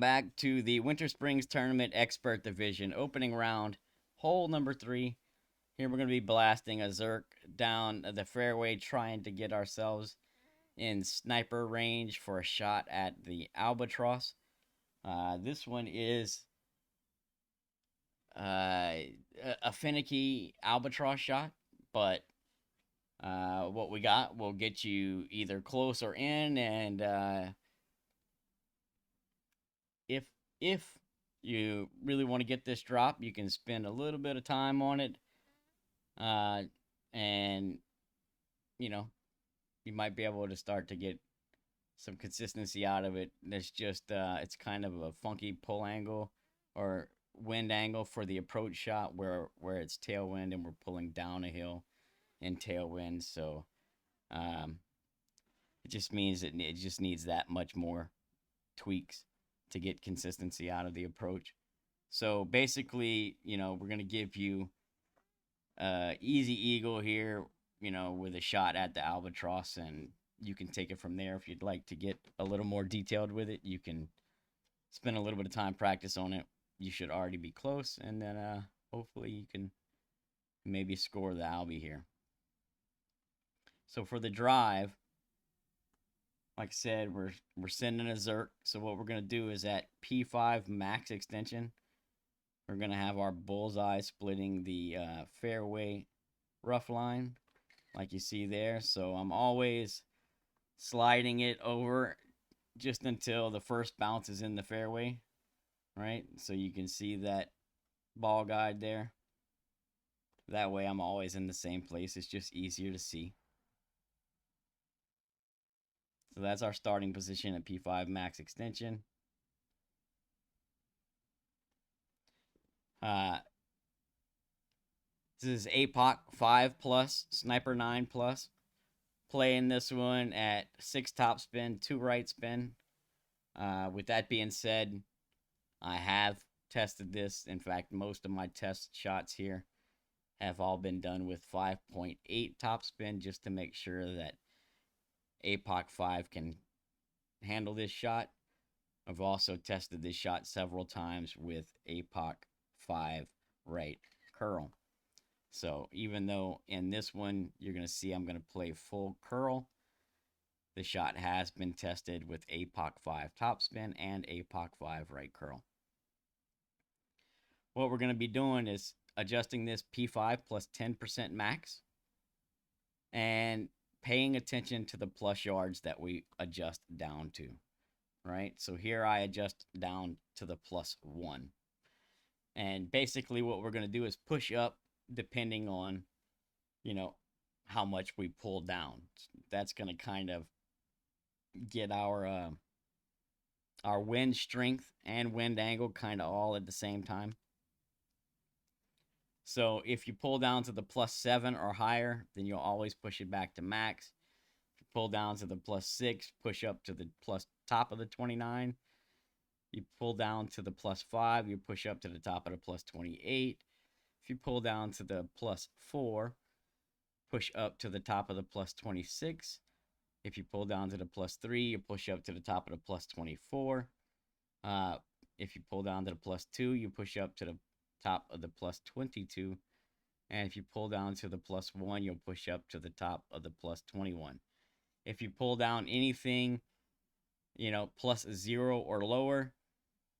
back to the Winter Springs Tournament Expert Division opening round, hole number 3. Here we're going to be blasting a Zerk down the fairway, trying to get ourselves in sniper range for a shot at the Albatross. This one is a finicky Albatross shot, but what we got will get you either close or in, and if you really want to get this drop, you can spend a little bit of time on it, uh, and you know you might be able to start to get some consistency out of it. There's just it's kind of a funky pull angle or wind angle for the approach shot where it's tailwind and we're pulling down a hill in tailwind. So um, it just means that it just needs that much more tweaks to get consistency out of the approach. So basically, we're gonna give you easy eagle here, with a shot at the Albatross, and you can take it from there. If you'd like to get a little more detailed with it, you can spend a little bit of time practice on it. You should already be close, and then hopefully you can maybe score the Albi here. So for the drive, like I said, we're sending a Zerk. So what we're gonna do is at P5 max extension, we're gonna have our bullseye splitting the fairway rough line, like you see there. So I'm always sliding it over just until the first bounce is in the fairway, right? So you can see that ball guide there. That way I'm always in the same place. It's just easier to see. So that's our starting position at P5 max extension. This is APOC 5 plus, Sniper 9 plus. Playing this one at 6 top spin, 2 right spin. With that being said, I have tested this. In fact, most of my test shots here have all been done with 5.8 top spin, just to make sure that APOC 5 can handle this shot. I've also tested this shot several times with APOC 5 right curl. So even though in this one you're going to see I'm going to play full curl, the shot has been tested with APOC 5 topspin and APOC 5 right curl. What we're going to be doing is adjusting this P5 plus 10% max and paying attention to the plus yards that we adjust down to, right? So here I adjust down to the +1. And basically what we're going to do is push up depending on, how much we pull down. That's going to kind of get our wind strength and wind angle kind of all at the same time. So if you pull down to the +7 or higher, then you'll always push it back to max. If you pull down to the +6, push up to the top of the 29. You pull down to the +5, you push up to the top of the +28. If you pull down to the +4, push up to the top of the +26. If you pull down to the +3, you push up to the top of the +24. If you pull down to the +2, you push up to the top of the +22. And if you pull down to the +1, you'll push up to the top of the +21. If you pull down anything, +0 or lower,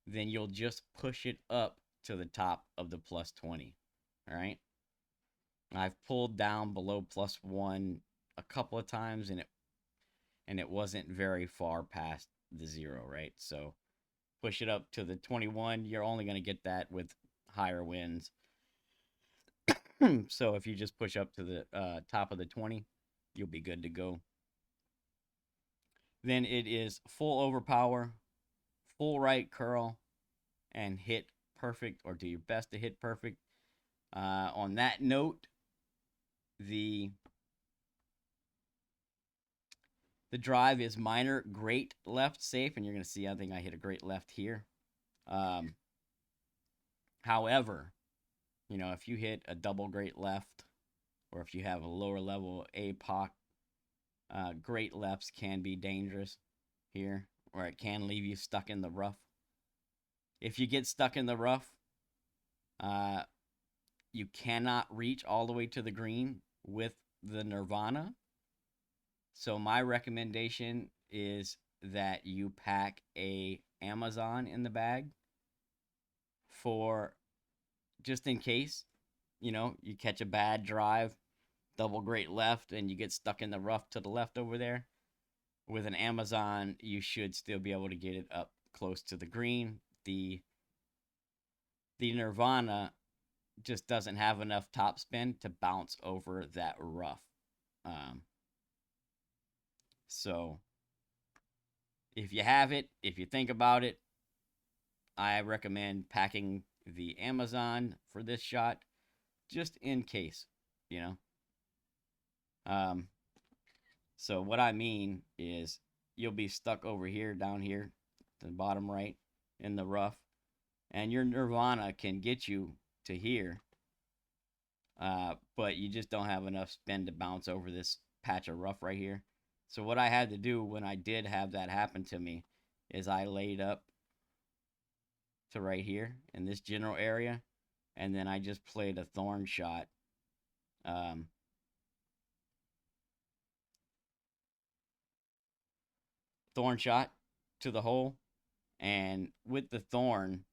then you'll just push it up to the top of the +20. All right. I've pulled down below +1 a couple of times, and it wasn't very far past the 0, right? So push it up to the 21. You're only going to get that with higher winds. So if you just push up to the top of the 20, you'll be good to go. Then it is full overpower, full right curl, and hit perfect, or do your best to hit perfect. On that note, the drive is minor, great left, safe, and you're going to see I think I hit a great left here. However, if you hit a double great left, or if you have a lower level APOC, great lefts can be dangerous here, or it can leave you stuck in the rough. If you get stuck in the rough, uh, you cannot reach all the way to the green with the Nirvana. So my recommendation is that you pack a Amazon in the bag for just in case, you catch a bad drive, double great left, and you get stuck in the rough to the left over there. With an Amazon, you should still be able to get it up close to the green. The Nirvana just doesn't have enough topspin to bounce over that rough. Um, so if you have it, if you think about it, I recommend packing the Amazon for this shot just in case, you know. Um, so what I mean is you'll be stuck over here, down here, to the bottom right in the rough, and your Nirvana can get you to here, but you just don't have enough spin to bounce over this patch of rough right here. So what I had to do when I did have that happen to me is I laid up to right here in this general area, and then I just played a thorn shot. Thorn shot to the hole, and with the thorn,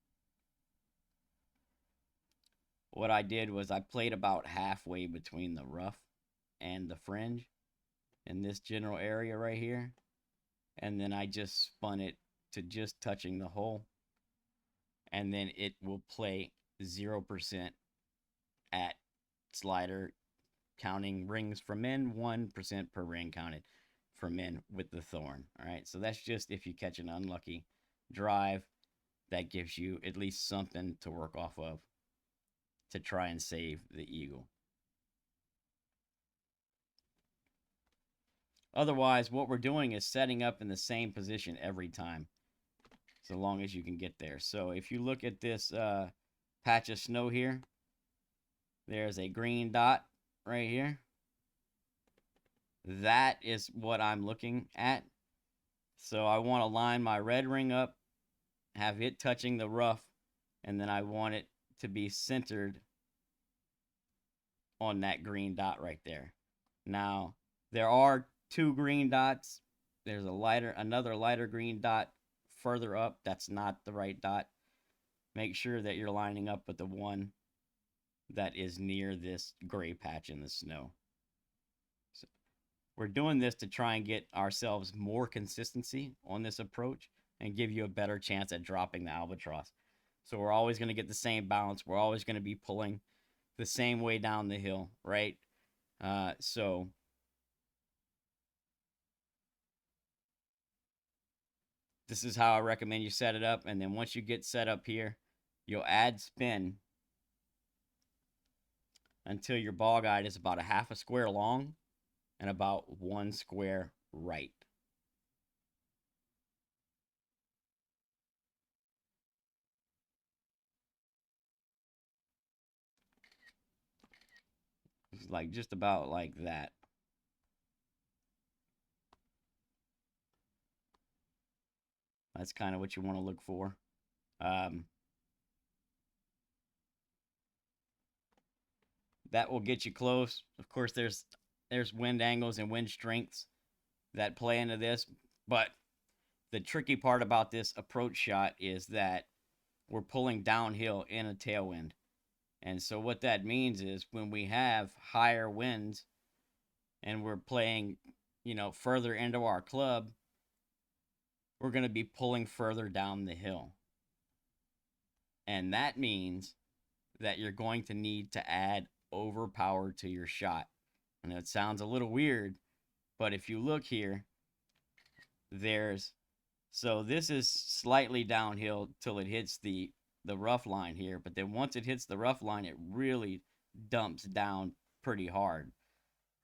what I did was I played about halfway between the rough and the fringe in this general area right here, and then I just spun it to just touching the hole, and then it will play 0% at slider, counting rings from in, 1% per ring counted from in with the thorn. All right, so that's just if you catch an unlucky drive, that gives you at least something to work off of to try and save the eagle. Otherwise, what we're doing is setting up in the same position every time, so long as you can get there. So if you look at this patch of snow here, there's a green dot right here. That is what I'm looking at. So I want to line my red ring up, have it touching the rough, and then I want it to be centered on that green dot right there. Now, there are two green dots. There's another lighter green dot further up. That's not the right dot. Make sure that you're lining up with the one that is near this gray patch in the snow. So we're doing this to try and get ourselves more consistency on this approach and give you a better chance at dropping the albatross. So we're always going to get the same balance. We're always going to be pulling the same way down the hill, right? So this is how I recommend you set it up. And then once you get set up here, you'll add spin until your ball guide is about a half a square long and about 1 square right. It's like just about like that. That's kind of what you want to look for. That will get you close. Of course, there's wind angles and wind strengths that play into this, but the tricky part about this approach shot is that we're pulling downhill in a tailwind. And so what that means is when we have higher winds and we're playing, further into our club, we're going to be pulling further down the hill. And that means that you're going to need to add overpower to your shot. And it sounds a little weird, but if you look here, so this is slightly downhill till it hits the rough line here, but then once it hits the rough line, it really dumps down pretty hard,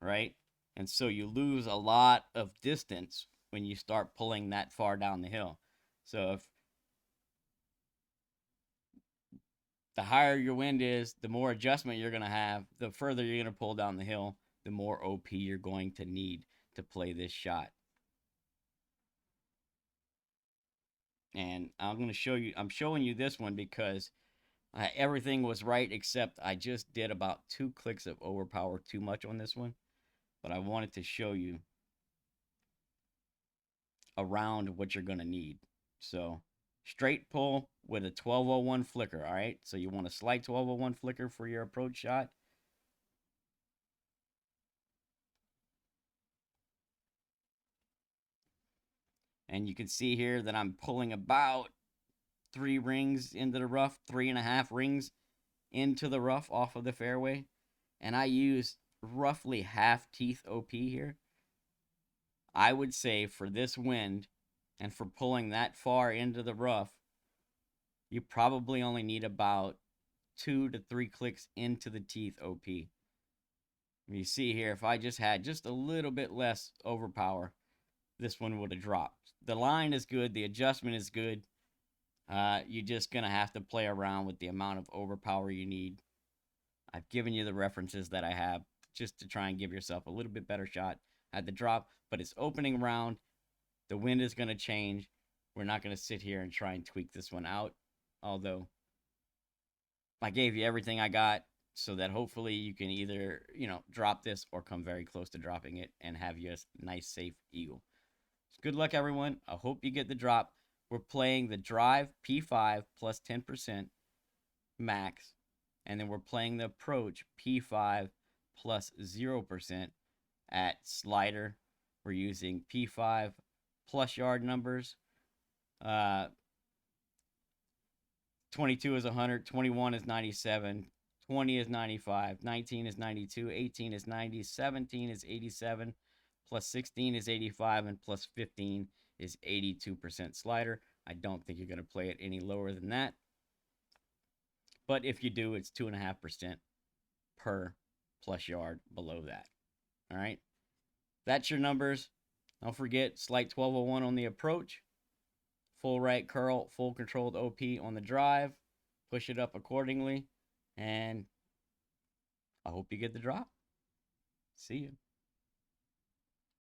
right? And so you lose a lot of distance when you start pulling that far down the hill. So if the higher your wind is, the more adjustment you're going to have, the further you're going to pull down the hill, the more OP you're going to need to play this shot. And I'm going to show you, I'm showing you this one because everything was right except I just did about 2 clicks of overpower too much on this one. But I wanted to show you around what you're going to need. So straight pull with a 1201 flicker, all right? So you want a slight 1201 flicker for your approach shot. And you can see here that I'm pulling about 3 rings into the rough, 3.5 rings into the rough off of the fairway. And I use roughly half teeth OP here. I would say for this wind and for pulling that far into the rough, you probably only need about 2 to 3 clicks into the teeth OP. You see here, if I just had just a little bit less overpower, this one would have dropped. The line is good. The adjustment is good. You're just going to have to play around with the amount of overpower you need. I've given you the references that I have just to try and give yourself a little bit better shot at the drop. But it's opening round. The wind is going to change. We're not going to sit here and try and tweak this one out. Although I gave you everything I got so that hopefully you can either, drop this or come very close to dropping it and have your nice, safe eagle. So good luck, everyone. I hope you get the drop. We're playing the drive P5 plus 10% max. And then we're playing the approach P5 plus 0% at slider. We're using P5 plus yard numbers. 22 is 100, 21 is 97, 20 is 95, 19 is 92, 18 is 90, 17 is 87, plus 16 is 85, and plus 15 is 82% slider. I don't think you're going to play it any lower than that. But if you do, it's 2.5% per plus yard below that. All right. That's your numbers. Don't forget, slight 1201 on the approach. Full right curl, full controlled OP on the drive. Push it up accordingly. And I hope you get the drop. See you.